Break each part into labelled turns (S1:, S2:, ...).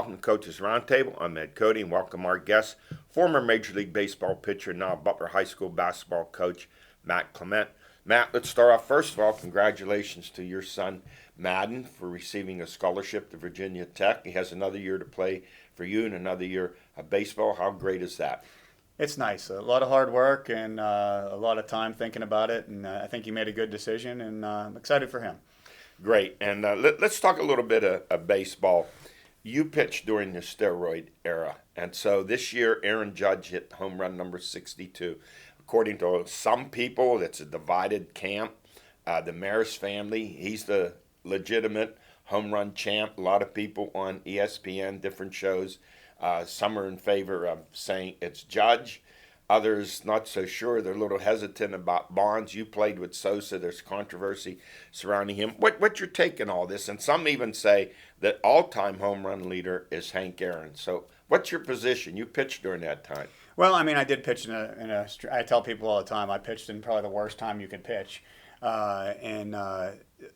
S1: welcome to Coaches Roundtable. I'm Matt Cody, and welcome our guest, former Major League Baseball pitcher, now Butler High School basketball coach, Matt Clement. Matt, let's start off. First of all, congratulations to your son, Madden, for receiving a scholarship to Virginia Tech. He has another year to play for you and another year of baseball. How great is that?
S2: It's nice. A lot of hard work and a lot of time thinking about it, and I think he made a good decision, and I'm excited for him.
S1: Great. And let's talk a little bit of baseball. You pitched during the steroid era, and so this year Aaron Judge hit home run number 62. According to some people, it's a divided camp. The Maris family, he's the legitimate home run champ. A lot of people on ESPN, different shows, some are in favor of saying it's Judge. Others not so sure. They're a little hesitant about Bonds. You played with Sosa. There's controversy surrounding him. What's your take on all this? And some even say that all-time home run leader is Hank Aaron. So what's your position? You pitched during that time.
S2: Well, I mean, I did pitch I tell people all the time, I pitched in probably the worst time you could pitch. I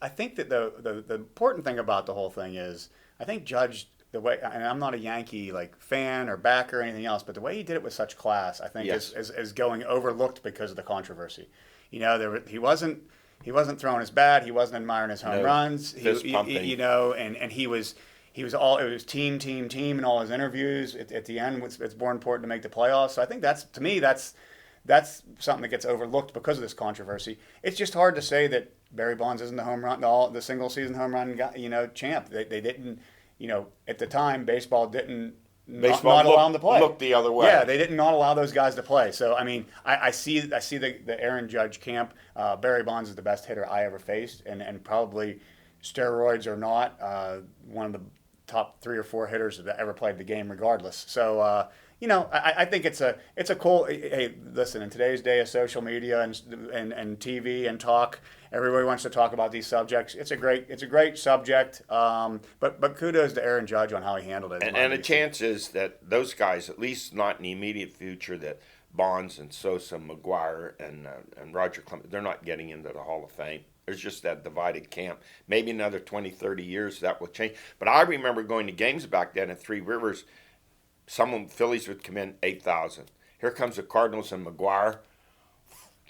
S2: think that the important thing about the whole thing is, I think Judge, the way, and I'm not a Yankee fan or backer or anything else, but the way he did it with such class, I think
S1: Yes.
S2: is going overlooked because of the controvery. You know, he wasn't throwing his bat, he wasn't admiring his home runs,
S1: fist pumping.
S2: and he was all, it was team in all his interviews. At the end, it's more important to make the playoffs. So I think that's something that gets overlooked because of this controversy. It's just hard to say that Barry Bonds isn't the single season home run guy, champ. They didn't, at the time, baseball didn't not allow them to play.
S1: Look the other way.
S2: Yeah, they did not allow those guys to play. So I mean, I see the Aaron Judge camp. Barry Bonds is the best hitter I ever faced, and probably steroids or not, one of the top 3 or 4 hitters that ever played the game, regardless. So I think it's a cool. Hey, listen, in today's day of social media and TV and talk, everybody wants to talk about these subjects. It's a great subject. But kudos to Aaron Judge on how he handled it.
S1: And the chance is that those guys, at least not in the immediate future, that Bonds and Sosa, McGuire and Roger Clement, they're not getting into the Hall of Fame. There's just that divided camp. Maybe another 20, 30 years that will change. But I remember going to games back then at Three Rivers. Phillies would come in 8,000. Here comes the Cardinals and McGuire,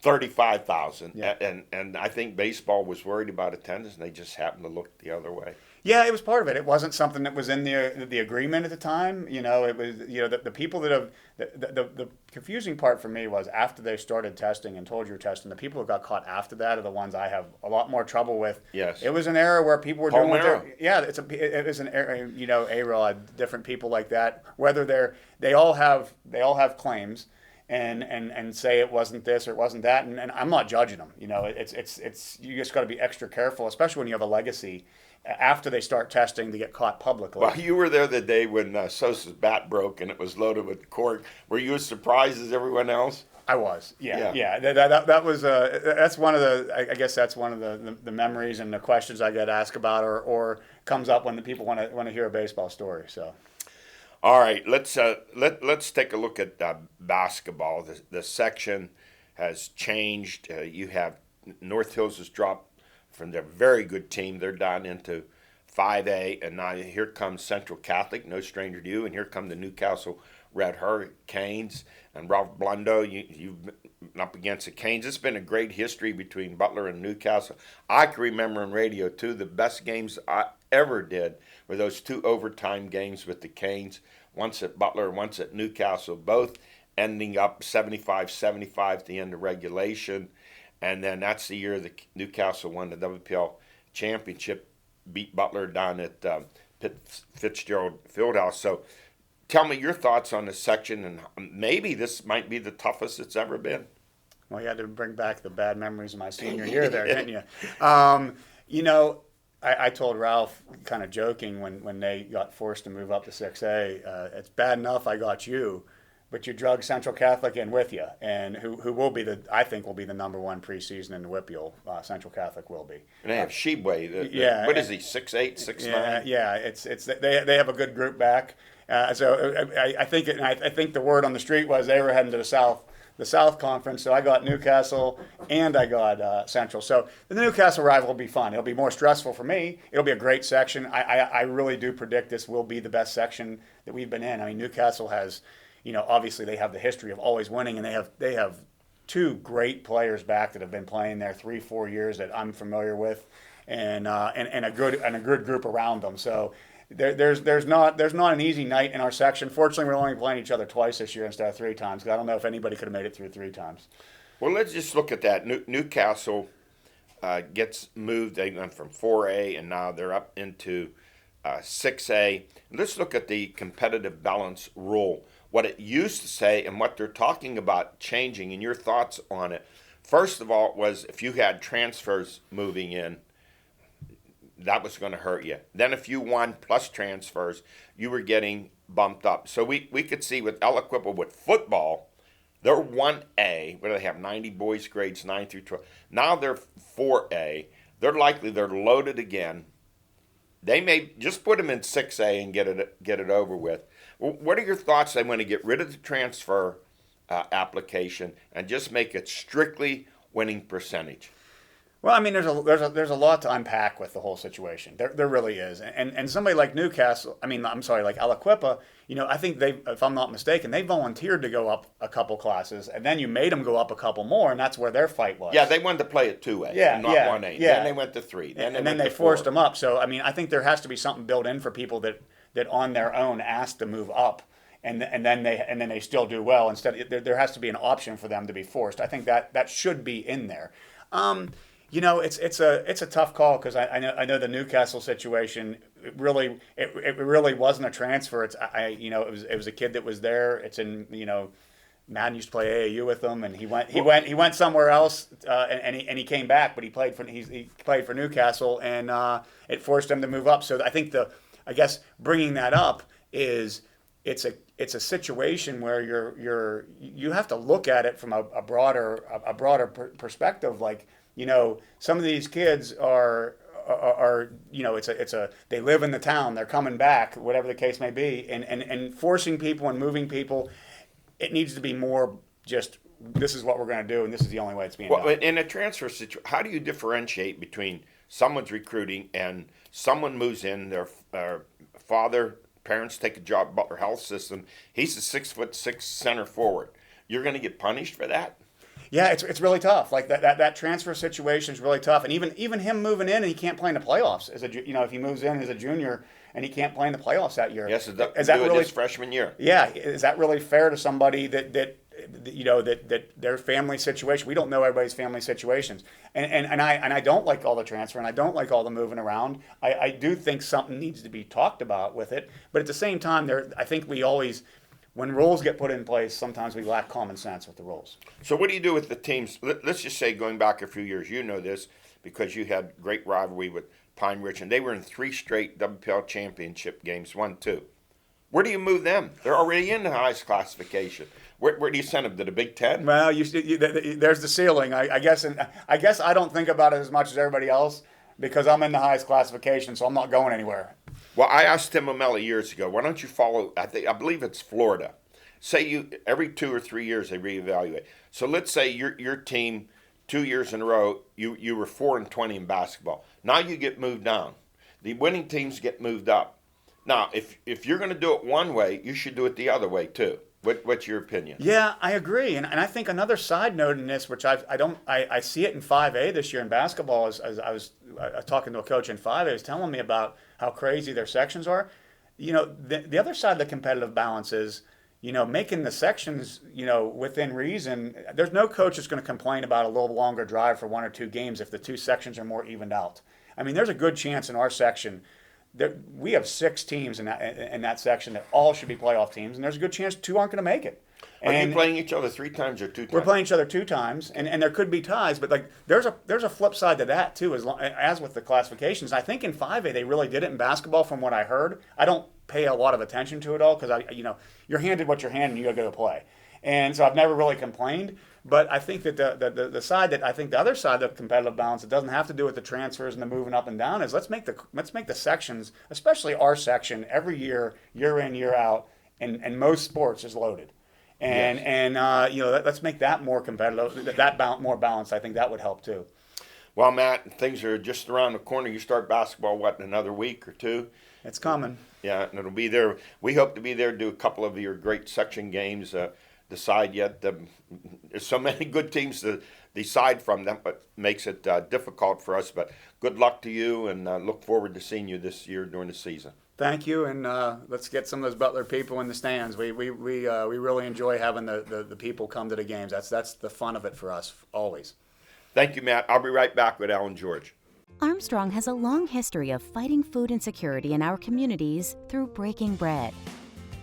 S1: 35,000.
S2: Yeah.
S1: And I think baseball was worried about attendance, and they just happened to look the other way.
S2: Yeah, it was part of it. It wasn't something that was in the agreement at the time. It was the people that have the confusing part for me was after they started testing and told you were testing. The people who got caught after that are the ones I have a lot more trouble with.
S1: Yes,
S2: it was an era where people were doing it was an era. A-Rod, different people like that. Whether they all have claims. And say it wasn't this or it wasn't that, and I'm not judging them. It's you just got to be extra careful, especially when you have a legacy. After they start testing to get caught publicly.
S1: Well, you were there the day when Sosa's bat broke and it was loaded with cork. Were you as surprised as everyone else?
S2: I was, yeah. That was that's one of the I guess that's one of the memories and the questions I get asked about or comes up when the people want to hear a baseball story. So.
S1: All right, let's take a look at basketball. The section has changed. You have North Hills has dropped from their very good team. They're down into 5A, and now here comes Central Catholic, no stranger to you, and here come the Newcastle Red Hurricanes and Ralph Blundo. You've been up against the Canes. It's been a great history between Butler and Newcastle. I can remember on radio, too, the best games I ever did were those 2 overtime games with the Canes, once at Butler, once at Newcastle, both ending up 75-75 at the end of regulation. And then that's the year that Newcastle won the WPL championship, beat Butler down at Fitzgerald Fieldhouse. So tell me your thoughts on this section, and maybe this might be the toughest it's ever been.
S2: Well, you had to bring back the bad memories of my senior year there, didn't you? I told Ralph, kind of joking, when they got forced to move up to 6A, it's bad enough I got you, but you drug Central Catholic in with you, and who will be I think will be the number 1 preseason in the WPIAL. Central Catholic will be.
S1: And they have Shebway. What is he? 6'8", 6'9"?
S2: Yeah. It's they have a good group back. So I think the word on the street was they were heading to the South the South Conference, so I got Newcastle and I got Central. So the Newcastle rival will be fun. It'll be more stressful for me. It'll be a great section. I really do predict this will be the best section that we've been in. I mean, Newcastle has, obviously they have the history of always winning, and they have two great players back that have been playing there 3-4 years that I'm familiar with, and a good group around them. So there's not an easy night in our section. Fortunately, we're only playing each other twice this year instead of 3 times. Because I don't know if anybody could have made it through 3 times.
S1: Well, let's just look at that. Newcastle gets moved. They went from 4A and now they're up into 6A. Let's look at the competitive balance rule. What it used to say and what they're talking about changing, and your thoughts on it. First of all, was if you had transfers moving in, that was going to hurt you. Then if you won plus transfers, you were getting bumped up. So we could see with Aliquippa with football, they're 1A, where they have 90 boys grades 9 through 12. Now they're 4A. They're loaded again. They may just put them in 6A and get it over with. What are your thoughts? They want to get rid of the transfer application and just make it strictly winning percentage.
S2: Well, I mean, there's a lot to unpack with the whole situation. There really is, and somebody like Newcastle, like Aliquippa, I think if I'm not mistaken, they volunteered to go up a couple classes, and then you made them go up a couple more, and that's where their fight was.
S1: Yeah, they wanted to play at 2A, and not 1A. Yeah. Then they went to 3.
S2: And then they forced them up. So I think there has to be something built in for people that on their own ask to move up. And then they still do well. Instead, there has to be an option for them to be forced. I think that should be in there. It's a tough call because I know the Newcastle situation. It really wasn't a transfer. It was a kid that was there. It's in Madden used to play AAU with him, and he went somewhere else, and he came back, but he played for Newcastle, and it forced him to move up. So I think I guess bringing that up is it's a situation where you have to look at it from a broader perspective. Like, some of these kids are they live in the town, they're coming back, whatever the case may be, and forcing people and moving people. It needs to be more just, this is what we're going to do, and this is the only way it's being done.
S1: In a transfer situation, how do you differentiate between someone's recruiting and someone moves in, their parents take a job at Butler Health System, he's a 6'6" center forward. You're going to get punished for that?
S2: Yeah, it's really tough. Like that transfer situation is really tough, and even him moving in and he can't play in the playoffs if he moves in as a junior and he can't play in the playoffs that year.
S1: Yes, is that really his freshman year?
S2: Yeah, is that really fair to somebody that their family situation? We don't know everybody's family situations, and I don't like all the transfer and I don't like all the moving around. I do think something needs to be talked about with it, but at the same time, I think we always. When rules get put in place, sometimes we lack common sense with the rules.
S1: So what do you do with the teams? Let's just say going back a few years, you know this because you had great rivalry with Pine Ridge, and they were in 3 straight WPL championship games, 1-2. Where do you move them? They're already in the highest classification. Where do you send them to the Big Ten?
S2: Well, there's the ceiling, I guess. And I guess I don't think about it as much as everybody else because I'm in the highest classification, so I'm not going anywhere.
S1: Well, I asked Tim O'Malley years ago, why don't you follow, I believe it's Florida. Say every 2 or 3 years they reevaluate. So let's say your team 2 years in a row, you were 4-20 in basketball. Now you get moved down. The winning teams get moved up. Now, if you're going to do it one way, you should do it the other way too. What's your opinion?
S2: Yeah, I agree, and I think another side note in this, which I see it in 5A this year in basketball, as I was talking to a coach in 5A, was telling me about how crazy their sections are. The other side of the competitive balance is, making the sections, within reason. There's no coach that's going to complain about a little longer drive for 1 or 2 games if the 2 sections are more evened out. I mean, there's a good chance in our section. We have 6 teams in that section that all should be playoff teams, and there's a good chance 2 aren't going to make it.
S1: Are you playing each other 3 times or 2 times?
S2: We're playing each other 2 times, and there could be ties, but like there's a flip side to that too, as with the classifications. I think in 5A they really did it in basketball, from what I heard. I don't pay a lot of attention to it all because you're handed what you're handed, and you got to go play, and so I've never really complained. But I think that the side that I think the other side of the competitive balance, it doesn't have to do with the transfers and the moving up and down, is let's make the sections, especially our section, every year in, year out, and most sports is loaded. And let's make that more competitive, more balanced. I think that would help too.
S1: Well, Matt, things are just around the corner. You start basketball, in another week or two?
S2: It's coming.
S1: Yeah, and it'll be there. We hope to be there to do a couple of your great section games. Decide yet. There's so many good teams to decide from them, but makes it difficult for us. But good luck to you, and look forward to seeing you this year during the season.
S2: Thank you, and let's get some of those Butler people in the stands. We really enjoy having the people come to the games. That's the fun of it for us always.
S1: Thank you, Matt. I'll be right back with Alan George.
S3: Armstrong has a long history of fighting food insecurity in our communities through breaking bread.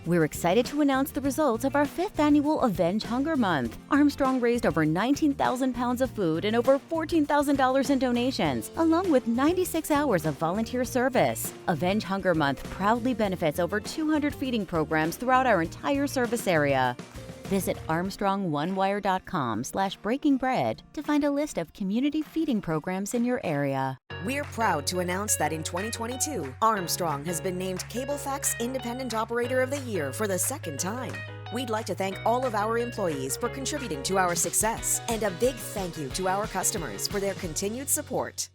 S3: We're excited to announce the results of our 5th annual Avenge Hunger Month. Armstrong raised over 19,000 pounds of food and over $14,000 in donations, along with 96 hours of volunteer service. Avenge Hunger Month proudly benefits over 200 feeding programs throughout our entire service area. Visit ArmstrongOneWire.com/breakingbread to find a list of community feeding programs in your area.
S4: We're proud to announce that in 2022, Armstrong has been named Cablefax Independent Operator of the Year for the 2nd time. We'd like to thank all of our employees for contributing to our success, and a big thank you to our customers for their continued support.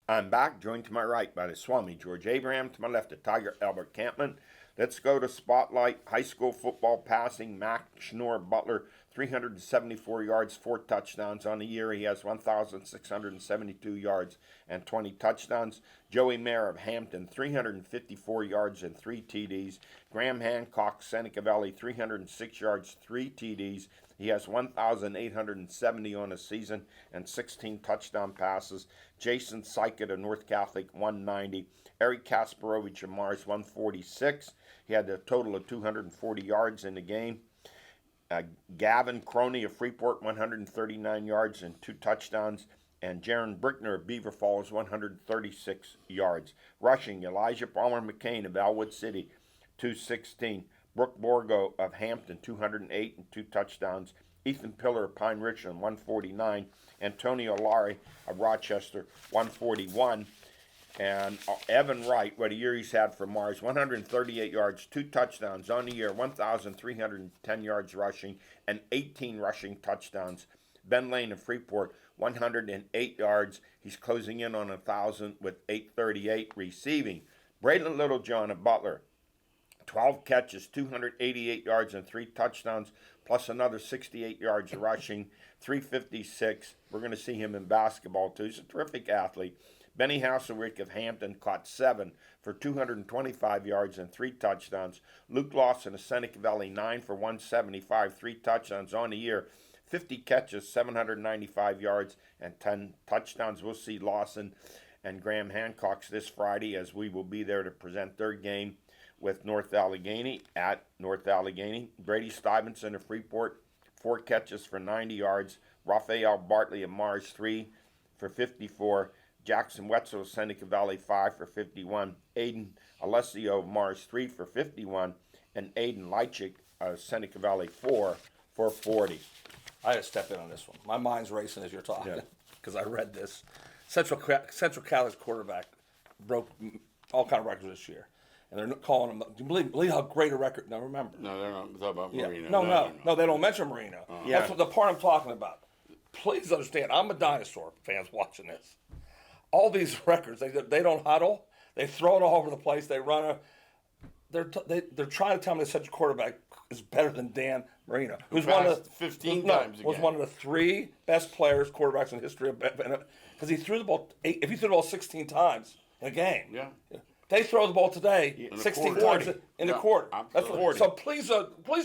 S1: I'm back, joined to my right by the Swami, George Abraham, to my left, the Tiger, Albert Campman. Let's go to Spotlight. High school football passing. Mac Schnorr Butler, 374 yards, 4 touchdowns on the year. He has 1,672 yards and 20 touchdowns. Joey Mayer of Hampton, 354 yards and 3 TDs. Graham Hancock, Seneca Valley, 306 yards, 3 TDs. He has 1,870 on the season and 16 touchdown passes. Jason Sykett of North Catholic, 190. Eric Kasparovich of Mars, 146. He had a total of 240 yards in the game. Gavin Croney of Freeport, 139 yards and 2 touchdowns. And Jaron Brickner of Beaver Falls, 136 yards. Rushing, Elijah Palmer McCain of Elwood City, 216. Brooke Borgo of Hampton, 208 and 2 touchdowns. Ethan Pillar of Pine Richland, 149. Antonio Lari of Rochester, 141. And Evan Wright, what a year he's had for Mars, 138 yards, 2 touchdowns on the year, 1,310 yards rushing, and 18 rushing touchdowns. Ben Lane of Freeport, 108 yards. He's closing in on 1,000 with 838 receiving. Braylon Littlejohn of Butler, 12 catches, 288 yards, and 3 touchdowns, plus another 68 yards rushing, 356. We're going to see him in basketball, too. He's a terrific athlete. Benny Hasselrick of Hampton caught 7 for 225 yards and 3 touchdowns. Luke Lawson of Seneca Valley, 9 for 175, 3 touchdowns on the year. 50 catches, 795 yards, and 10 touchdowns. We'll see Lawson and Graham Hancock this Friday, as we will be there to present their game with North Allegheny at North Allegheny. Brady Stuyvesant of Freeport, 4 catches for 90 yards. Raphael Bartley of Mars, 3 for 54. Jackson Wetzel of Seneca Valley, 5 for 51. Aiden Alessio of Mars, 3 for 51. And Aiden Leitchik of Seneca Valley, 4 for 40.
S5: I had to step in on this one. My mind's racing as you're talking because I read this. Central Catholic's quarterback broke all kind of records this year. And they're calling him. Do you believe how great a record? No, remember.
S6: No, they're not talking about Marino.
S5: No, they don't mention Marino.
S1: Yeah.
S5: That's what the part I'm talking about. Please understand, I'm a dinosaur fans watching this. All these records, they don't huddle. They throw it all over the place. They run they're trying to tell me that such a quarterback is better than Dan Marino, who's one of the
S6: 15 times
S5: was
S6: again.
S5: one of the 3 best quarterbacks in the history of, because he threw the ball. If he threw the ball 16 times in a game, they throw the ball today 16 times in the quarter. That's what, so please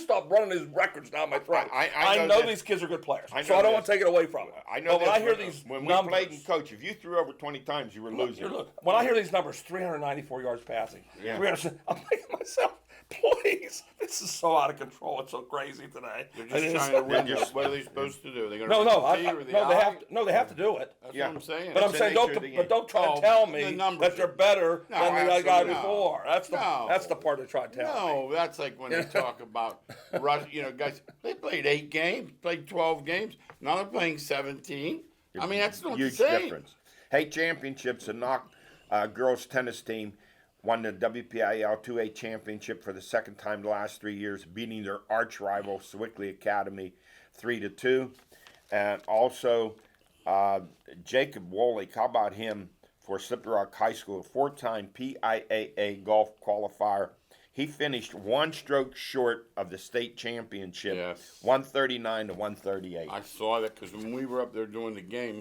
S5: stop running these records down my throat. I know these kids are good players, so I don't want to take it away from them.
S1: I know.
S5: But when I hear these
S1: when
S5: numbers,
S1: we played in coach, if you threw over 20 times, you were losing.
S5: When I hear these numbers, 394 yards passing, I'm thinking to myself, please, this is so out of control. It's so crazy today.
S6: They're just trying to win. What are they supposed to do? They're going
S5: they have to do it.
S6: That's what I'm saying.
S5: But I'm saying don't try to tell me that they're better than the guy before. That's the part they try to tell me.
S6: No, that's like when they talk about Rush. Guys, they played 8 games, played 12 games. Now they're playing 17. I mean, that's not the
S1: huge
S6: same.
S1: difference. Hey, championships, and knock girls tennis team won the WPIL 2A championship for the second time the last 3 years, beating their arch rival, Sewickley Academy, 3-2. And also, Jacob Wolich, how about him for Slippery Rock High School, a 4-time PIAA golf qualifier. He finished 1 stroke short of the state championship,
S6: Yes.
S1: 139 to 138.
S6: I saw that because when we were up there doing the game,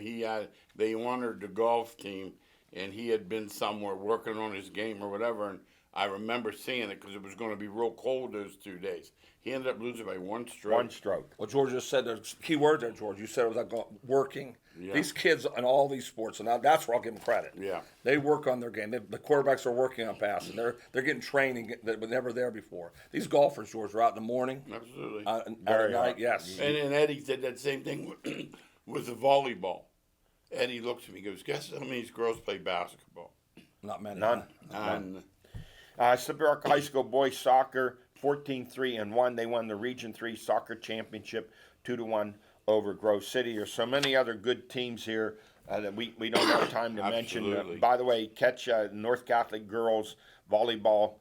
S6: they honored the golf team, and he had been somewhere working on his game or whatever. And I remember seeing it because it was going to be real cold those 2 days. He ended up losing by 1 stroke.
S1: 1 stroke.
S5: Well, George just said there's key word there, George. You said it was like working.
S6: Yeah.
S5: These kids in all these sports, and that's where I'll give them credit.
S6: Yeah.
S5: They work on their game. The quarterbacks are working on passing. They're getting training that was never there before. These golfers, George, are out in the morning.
S6: Absolutely.
S5: And at night, yes.
S6: And Eddie did that same thing with the volleyball. Eddie looks at me and goes, guess how many girls play basketball?
S5: Not many.
S1: None.
S6: None.
S1: Slippery Rock High School boys soccer, 14-3-1. They won the Region 3 soccer championship 2-1 over Grove City. There's so many other good teams here that we don't have time to mention.
S6: Absolutely.
S1: By the way, catch North Catholic girls volleyball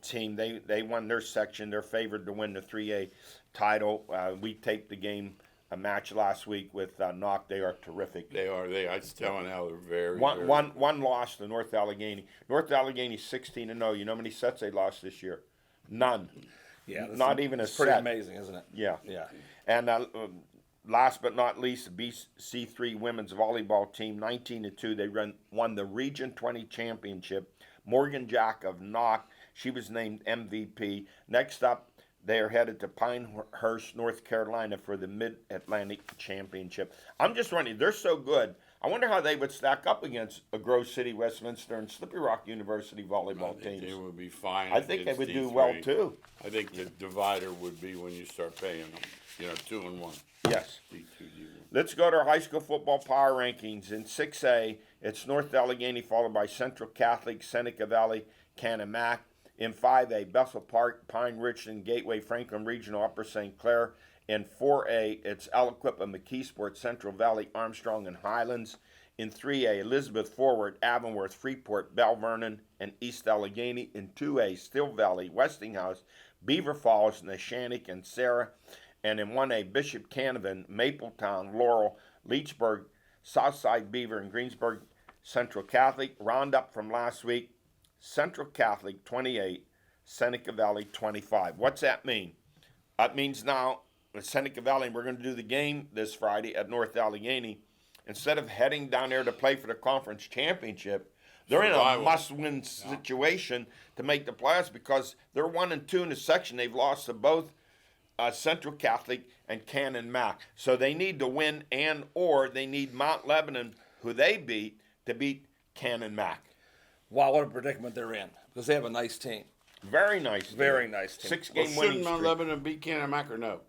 S1: team. They won their section. They're favored to win the 3A title. We taped the game. A match last week with Knock. They are terrific.
S6: They are. I was telling Al, they're very, very
S1: One loss to North Allegheny. North Allegheny 16-0. You know how many sets they lost this year? None.
S5: Yeah,
S1: Not even a
S5: it's pretty
S1: set.
S5: amazing, isn't it?
S1: Yeah.
S5: Yeah.
S1: And last but not least, the BC3 women's volleyball team, 19-2. They won the Region 20 championship. Morgan Jack of Knock, she was named MVP. Next up, they are headed to Pinehurst, North Carolina for the Mid-Atlantic Championship. I'm just wondering, they're so good. I wonder how they would stack up against a Grove City, Westminster, and Slippery Rock University volleyball teams.
S6: They would be fine.
S1: I think they would do
S6: D3.
S1: well, too.
S6: I think the divider would be when you start paying them, 2 and 1.
S1: Yes.
S6: D2, D1.
S1: Let's go to our high school football power rankings. In 6A, it's North Allegheny, followed by Central Catholic, Seneca Valley, Canamac. In 5A, Bethel Park, Pine Richland, Gateway, Franklin Regional, Upper St. Clair. In 4A, it's Aliquippa, McKeesport, Central Valley, Armstrong, and Highlands. In 3A, Elizabeth Forward, Avonworth, Freeport, Bell Vernon, and East Allegheny. In 2A, Still Valley, Westinghouse, Beaver Falls, Neshannock, and Sarah. And in 1A, Bishop Canavan, Mapletown, Laurel, Leechburg, Southside Beaver, and Greensburg Central Catholic. Roundup from last week, Central Catholic 28, Seneca Valley 25. What's that mean? That means now with Seneca Valley, we're going to do the game this Friday at North Allegheny. Instead of heading down there to play for the conference championship, they're in a must-win situation to make the playoffs because they're 1-2 in the section. They've lost to both Central Catholic and Canon Mac. So they need to win or they need Mount Lebanon, who they beat, to beat Canon Mac.
S5: Wow, what a predicament they're in because they have a nice team.
S1: Very nice.
S5: Very nice team.
S1: 6-game winning
S6: Shouldn't Mount
S1: streak.
S6: Lebanon beat Canamac or no?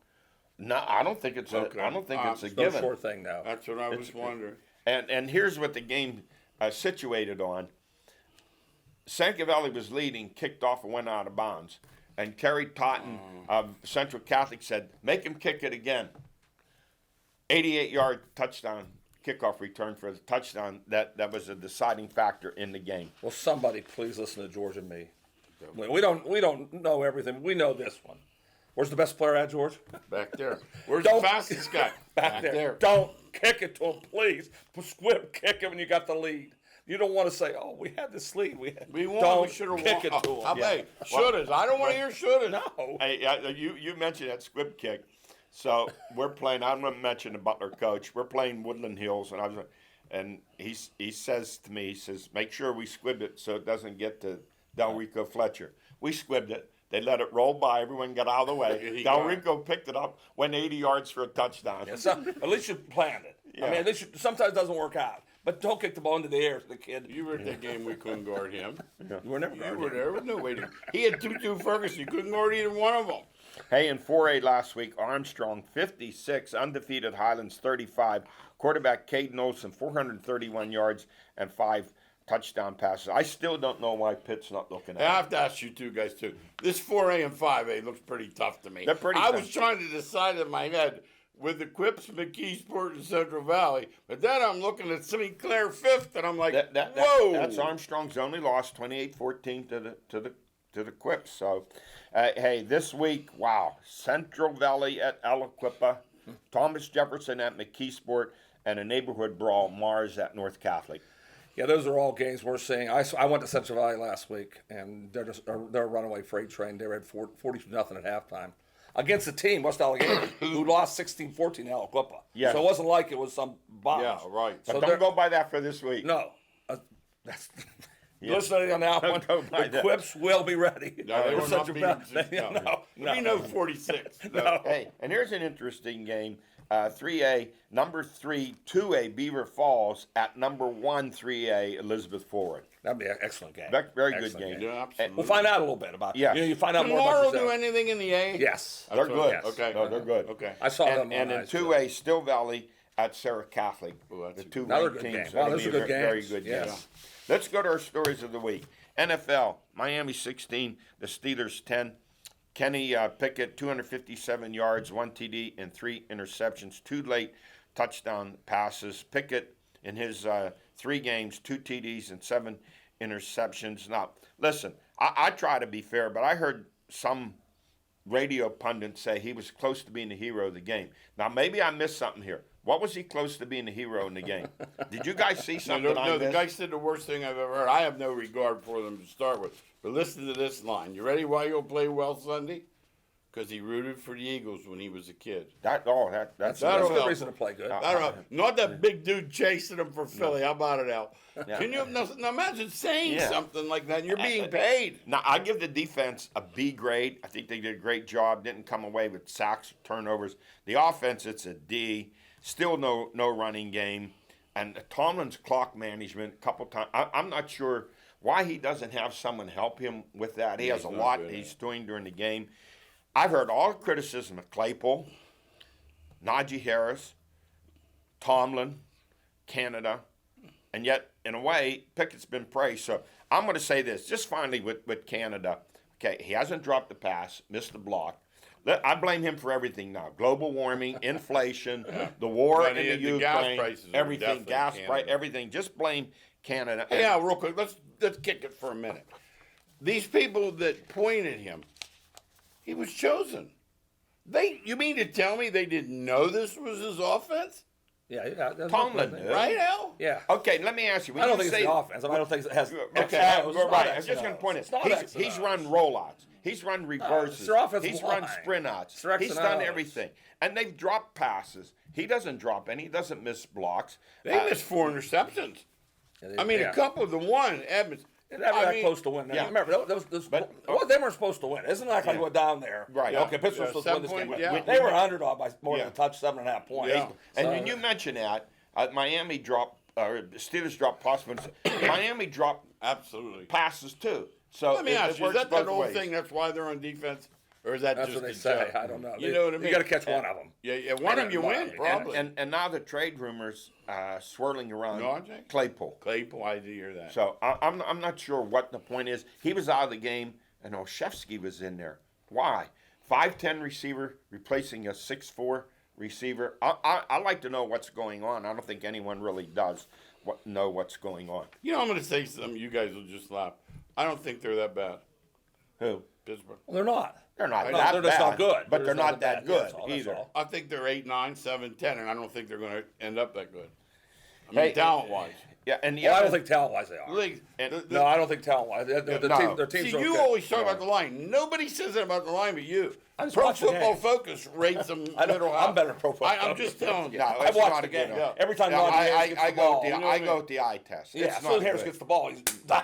S1: No, I don't think it's
S6: Okay.
S1: I don't think it's a
S5: It's no
S1: given.
S5: sure thing now.
S6: That's what I was wondering.
S1: And here's what the game situated on. Seneca Valley was leading, kicked off and went out of bounds. And Kerry Totten of Central Catholic said, make him kick it again. 88-yard touchdown kickoff return for the touchdown. That was a deciding factor in the game.
S5: Well, somebody please listen to George and me. We don't know everything. We know this one. Where's the best player at, George?
S6: Back there. Where's
S5: Don't-
S6: the fastest guy?
S5: Back there. Don't kick it to him, please. Squib kick him when you got the lead. You don't want to say, "Oh, we had this lead. We
S6: We won.
S5: Don't
S6: We should have
S5: kick
S6: won.
S5: it to him."
S6: How about shouldas? I don't want to hear shouldas.
S5: No.
S1: Hey, you mentioned that squib kick. So we're playing. I'm going to mention the Butler coach. We're playing Woodland Hills, and he says to me, he says, make sure we squib it so it doesn't get to Del Rico Fletcher. We squibbed it. They let it roll by. Everyone got out of the way. Del Rico picked it up, went 80 yards for a touchdown.
S5: Yeah, so, at least you planned it.
S1: Yeah.
S5: I mean, at least sometimes it doesn't work out. But don't kick the ball into the air to the kid.
S6: You were at that game. We couldn't guard him.
S5: You were never
S6: You
S5: guarding
S6: were
S5: him.
S6: there. There was no way to. He had 2-2 Ferguson. You couldn't guard either one of them.
S1: Hey, in 4A last week, Armstrong 56, undefeated Highlands 35. Quarterback Caden Olson 431 yards and 5 touchdown passes. I still don't know why Pitt's not looking
S6: I
S1: at
S6: have to ask you two guys too. This 4A and 5A looks pretty tough to me.
S1: They're pretty
S6: I
S1: tough.
S6: was trying to decide in my head with the Quips, McKeesport, and Central Valley. But then I'm looking at St. Clair 5th, and I'm like, whoa.
S1: That's Armstrong's only loss, 28-14 to the Quips. So, hey, this week, wow, Central Valley at Aliquippa, Thomas Jefferson at McKeesport, and a neighborhood brawl, Mars at North Catholic.
S5: Yeah, those are all games we're seeing. I went to Central Valley last week, and they're a runaway freight train. They were at 40-0 at halftime against a team, West Allegheny, who lost 16-14 to Aliquippa.
S1: Yeah.
S5: So it wasn't like it was some bomb.
S6: Yeah, right.
S1: So don't go by that for this week.
S5: No. That's listening on that one. The Quips will be ready.
S6: No, they
S5: For
S6: were not
S5: Central
S6: beating
S5: Valley.
S6: We know 46.
S5: No.
S1: Hey, and here's an interesting game. 3A, number 3, 2A, Beaver Falls at number 1, 3A, Elizabeth Forward.
S5: That'd be an excellent game.
S1: Very good
S5: Excellent
S1: game.
S6: Yeah, absolutely.
S5: We'll find out a little bit about it.
S1: Yeah.
S5: You find out
S6: Can
S5: more about
S6: Laurel
S5: yourself.
S6: do anything in the A?
S5: Yes.
S1: They're good.
S5: Yes.
S6: Okay.
S1: No, they're good.
S6: Okay.
S5: I saw them
S1: And
S5: on
S1: in
S5: ice,
S1: 2A, Still Valley at Sarah Catholic.
S6: Oh, that's
S1: The
S6: a
S1: two
S5: Another
S1: ranked
S5: good
S1: teams.
S5: game. Wow,
S1: That'll
S5: those
S1: be
S5: are
S1: a
S5: good
S1: very
S5: games.
S1: good
S5: Yes.
S1: game. Let's go to our stories of the week. NFL, Miami 16, the Steelers 10. Kenny Pickett, 257 yards, 1 TD, and 3 interceptions. 2 late touchdown passes. Pickett, in his 3 games, 2 TDs and 7 interceptions. Now, listen, I try to be fair, but I heard some radio pundits say he was close to being the hero of the game. Now, maybe I missed something here. What was he close to being the hero in the game? Did you guys see something I
S6: No, the
S1: missed?
S6: guy said the worst thing I've ever heard. I have no regard for them to start with. But listen to this line. You ready why you'll play well Sunday? Because he rooted for the Eagles when he was a kid.
S1: That's
S5: That's a
S6: That'll
S5: good
S6: help.
S5: reason to play good.
S6: I don't know. Not that big dude chasing him for Philly. How about it, Al?
S1: Yeah.
S6: Can you now imagine saying
S1: Yeah.
S6: something like that? And you're being paid.
S1: Now, I give the defense a B grade. I think they did a great job. Didn't come away with sacks, turnovers. The offense, it's a D. Still no running game. And Tomlin's clock management, a couple times. I'm not sure why he doesn't have someone help him with that. He has a
S6: he's not
S1: lot
S6: good at
S1: he's
S6: it.
S1: doing during the game. I've heard all criticism of Claypool, Najee Harris, Tomlin, Canada, and yet, in a way, Pickett's been praised. So I'm going to say this, just finally with Canada. Okay, he hasn't dropped the pass, missed the block. I blame him for everything now. Global warming, inflation, the war
S6: And
S1: in the
S6: the gas
S1: Ukraine,
S6: prices are
S1: everything,
S6: definitely
S1: gas
S6: Canada.
S1: price, everything. Just blame Canada.
S6: Hey, Al, real quick, let's kick it for a minute. These people that pointed him, he was chosen. You mean to tell me they didn't know this was his offense?
S5: Yeah. That's
S1: Tomlin
S5: no
S1: knew.
S5: problem.
S6: Right, Al?
S5: Yeah.
S1: Okay, let me ask you. When
S5: I don't
S1: you
S5: think
S1: say,
S5: it's the offense. I don't think it has.
S1: Okay,
S5: X&Os. It's
S1: right.
S5: not
S1: I was just going to point
S5: X&Os.
S1: it.
S5: It's not
S1: He's
S5: X&Os.
S1: run rollouts. He's run reverses.
S5: it's their offensive
S1: He's run
S5: line.
S1: sprint outs.
S5: It's their
S1: He's done
S5: X&Os.
S1: everything. And they've dropped passes. He doesn't drop any. He doesn't miss blocks.
S6: They missed 4 interceptions. I mean, a couple of them won. Evans.
S5: They're never
S6: I
S5: that
S6: mean,
S5: close to win.
S1: yeah.
S5: Remember, they weren't supposed to win. Isn't like I go down there.
S1: Right.
S5: Okay, Pittsburgh's supposed to win this
S6: 7
S5: game.
S6: point, yeah.
S5: They were underdog by more
S1: Yeah.
S5: than a touch, 7.5 points.
S6: Yeah.
S1: And
S5: So-
S1: when you mention that, Miami dropped, Steelers dropped passes. Miami dropped
S6: Absolutely.
S1: passes too. So
S6: Let me
S1: it
S6: ask you, is
S1: works
S6: that that
S1: both
S6: old
S1: ways.
S6: thing? That's why they're on defense? Or is that
S5: That's
S6: just
S5: what they
S6: a
S5: say.
S6: joke?
S5: I don't know.
S6: You know what I mean?
S5: You got to catch one of them.
S6: Yeah, one of them you win,
S5: And-
S6: probably.
S1: And now the trade rumors swirling around
S6: Najee?
S1: Claypool.
S6: Claypool, I did hear that.
S1: So I'm not sure what the point is. He was out of the game, and Olszewski was in there. Why? 5'10" receiver replacing a 6'4" receiver. I like to know what's going on. I don't think anyone really does know what's going on.
S6: You know, I'm going to say something. You guys will just laugh. I don't think they're that bad.
S1: Who?
S6: Pittsburgh.
S5: Well, they're not.
S1: They're not
S5: No,
S1: that
S5: they're just
S1: bad,
S5: not good.
S1: but they're
S5: just
S1: not that
S5: bad.
S1: good
S5: That's all, that's
S1: either.
S5: all.
S6: I think they're 8, 9, 7, 10, and I don't think they're going to end up that good. I
S1: Hey,
S6: mean, talent-wise.
S1: Yeah, and the
S5: Well, I
S1: other,
S5: don't think talent-wise they are.
S6: League,
S5: No, I don't think talent-wise. Their
S1: No.
S5: teams
S6: See,
S5: are
S6: you
S5: okay.
S6: always talk about the line. Nobody says that about the line but you.
S5: I just
S6: Pro
S5: watch the
S6: Football
S5: game.
S6: Focus rates them middle
S5: I'm better at Pro Football
S6: I'm just telling you.
S1: No,
S5: I
S1: it's
S5: watch
S1: not
S5: the
S1: a
S5: game.
S1: good
S6: one.
S5: Every time
S1: Yeah,
S5: Najee Harris gets
S1: I
S5: the
S1: go
S5: ball.
S1: with the
S6: what I
S1: I
S6: mean?
S1: go with the eye test.
S5: Yeah,
S1: It's
S5: as soon as
S1: not
S5: Harris
S1: good.
S5: gets the ball, he's down.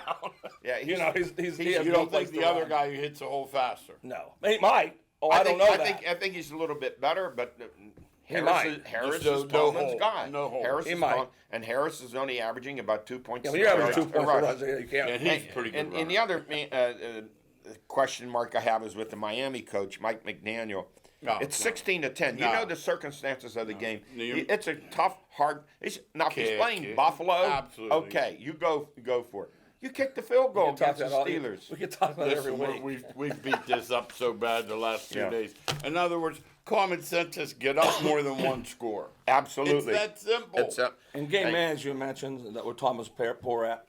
S1: Yeah,
S5: you know, he has
S6: You
S5: no
S6: don't
S5: place
S6: think
S5: to
S6: the other
S5: run.
S6: guy who hits a hole faster?
S5: No, he might. Oh, I don't know that.
S1: I think he's a little bit better, but Harris
S5: might.
S1: Harris
S6: Just
S1: is
S6: no
S1: Tomlin's
S6: hole.
S1: guy.
S6: No hole.
S1: Harris
S5: He
S1: is
S5: might.
S1: and Harris is only averaging about 2 points.
S5: Yeah, when you're averaging 2 points
S1: Right.
S5: per rush, you can't.
S6: And he's pretty good.
S1: And the other question mark I have is with the Miami coach, Mike McDaniel.
S6: No,
S1: It's
S6: no.
S1: 16-10. You
S6: No.
S1: know the circumstances of the game.
S6: No, you-
S1: It's a tough, hard. Now if he's
S6: Kick
S1: playing
S6: it.
S1: Buffalo,
S6: Absolutely.
S1: okay, you go for it. You kick the field goal
S5: We can
S1: against the
S5: talk about-
S1: Steelers.
S5: We can talk about it every
S6: Listen,
S5: week.
S6: we've beat this up so bad the last 2
S1: Yeah.
S6: days. In other words, common sense says get up more than one score.
S1: Absolutely.
S6: It's that simple.
S5: In game management, you mentioned that what Thomas poor at,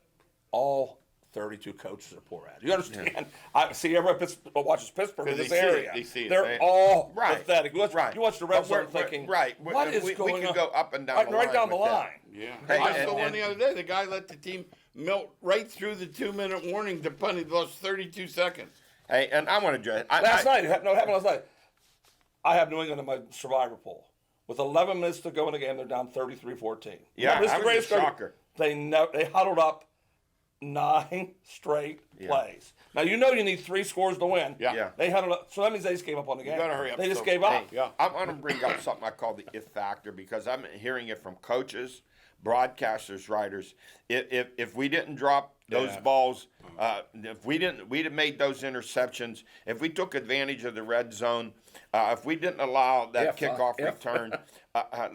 S5: all 32 coaches are poor at. You understand? Yeah. I see everybody watches Pittsburgh in this area. They're all pathetic. You watch the red zone thinking, what is going on?
S1: We can go up and down the line.
S5: Right down the line.
S6: Yeah. I saw one the other day. The guy let the team melt right through the 2-minute warning to punt. He lost 32 seconds.
S1: Hey, and I want to
S5: last night. It happened last night. I have New England in my survivor pool. With 11 minutes to go in the game, they're down 33-14.
S1: Yeah, that was a shocker.
S5: They huddled up 9 straight plays. Now, you need 3 scores to win.
S1: Yeah.
S5: They huddled up. So that means they just gave up on the game.
S6: You got to hurry up.
S5: They just gave up.
S1: Yeah. I want to bring up something I call the if factor because I'm hearing it from coaches, broadcasters, writers. If we didn't drop those balls, if we'd have made those interceptions, if we took advantage of the red zone, if we didn't allow that kickoff return,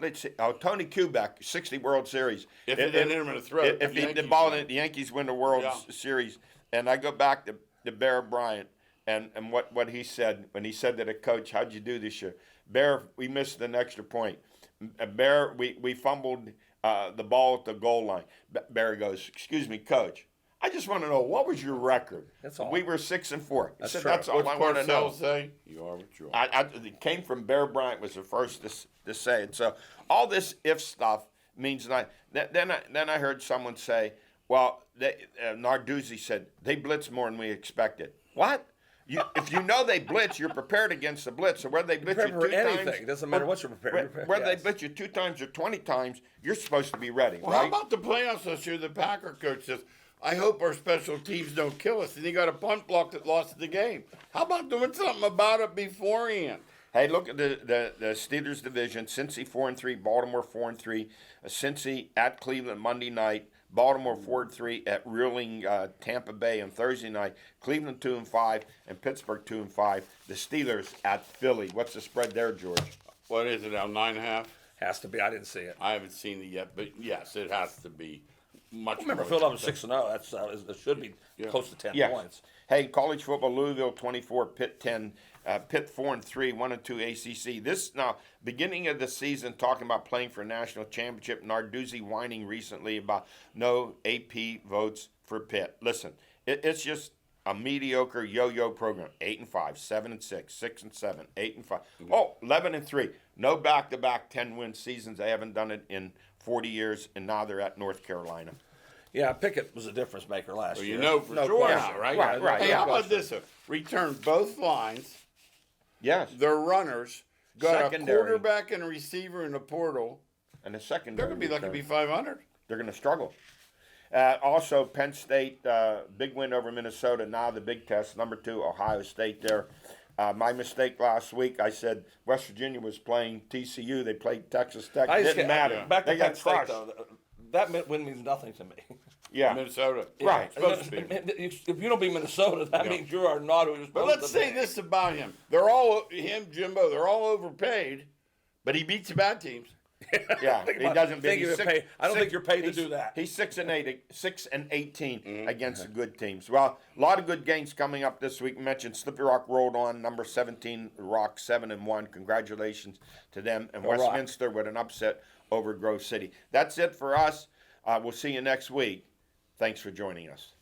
S1: let's see. Tony Kubek, 60 World Series.
S6: If it didn't hit him in the throat,
S1: if the ball in the Yankees win the World Series, and I go back to Bear Bryant and what he said when he said to the coach, "How'd you do this year?" Bear, we missed an extra point. Bear, we fumbled the ball at the goal line. Bear goes, "Excuse me, coach. I just want to know what was your record."
S5: That's all.
S1: We were 6-4.
S5: That's
S1: said,
S5: true.
S1: That's all I want to know.
S6: Say? You are what you
S1: are. It came from Bear Bryant was the first to say it. So all this if stuff means not. Then I heard someone say, "Well, Narduzzi said they blitz more than we expected." What? If you know they blitz, you're prepared against the blitz. So whether they blitz you 2 times,
S5: it doesn't matter what you're prepared.
S1: Whether they blitz you 2 times or 20 times, you're supposed to be ready.
S6: Well,
S1: right?
S6: How about the playoffs this year? The Packer coach says, "I hope our special teams don't kill us." And he got a punt block that lost the game. How about doing something about it beforehand?
S1: Hey, look at the Steelers division. Cincy 4-3, Baltimore 4-3. Cincy at Cleveland Monday night. Baltimore 4-3 at Reeling Tampa Bay on Thursday night. Cleveland 2-5 and Pittsburgh 2-5. The Steelers at Philly. What's the spread there, George?
S6: What is it now? 9.5?
S5: Has to be. I didn't see it.
S6: I haven't seen it yet, but yes, it has to be. Much.
S5: Remember, Philadelphia 6-0. It should be close to 10 points.
S1: Hey, college football: Louisville 24, Pitt 10, Pitt 4-3, 1-2 ACC. This now beginning of the season, talking about playing for a national championship. Narduzzi whining recently about no AP votes for Pitt. Listen, it's just a mediocre yo-yo program. 8-5, 7-6, 6-7, 8-5. Oh, 11-3. No back-to-back 10-win seasons. They haven't done it in 40 years, and now they're at North Carolina.
S5: Yeah, Pickett was a difference maker last year.
S6: You know for sure now, right?
S1: Right.
S6: Hey, how about this? Return both lines.
S1: Yes.
S6: Their runners. Got
S1: Secondary.
S6: a quarterback and a receiver in the portal.
S1: And the secondary.
S6: They're going to be lucky to be 500.
S1: They're going to struggle. Also, Penn State, big win over Minnesota. Now the big test, number 2, Ohio State there. My mistake last week, I said West Virginia was playing TCU. They played Texas Tech. It didn't matter.
S5: Back to
S1: they
S5: Penn
S1: got
S5: State,
S1: crushed.
S5: though. That win means nothing to me.
S1: Yeah.
S6: Minnesota.
S1: Right.
S6: Supposed to be.
S5: If you don't beat Minnesota, that means you are not who you're supposed to be.
S6: But let's say this about him. They're all, Jimbo, they're all overpaid, but he beats the bad teams.
S1: Yeah, he doesn't.
S5: I don't think you're paid to do that.
S1: He's 6-18 against the good teams. Well, a lot of good games coming up this week. We mentioned Slippery Rock rolled on, number 17 Rock 7-1. Congratulations to them. And Westminster with an upset over Grove City. That's it for us. We'll see you next week. Thanks for joining us.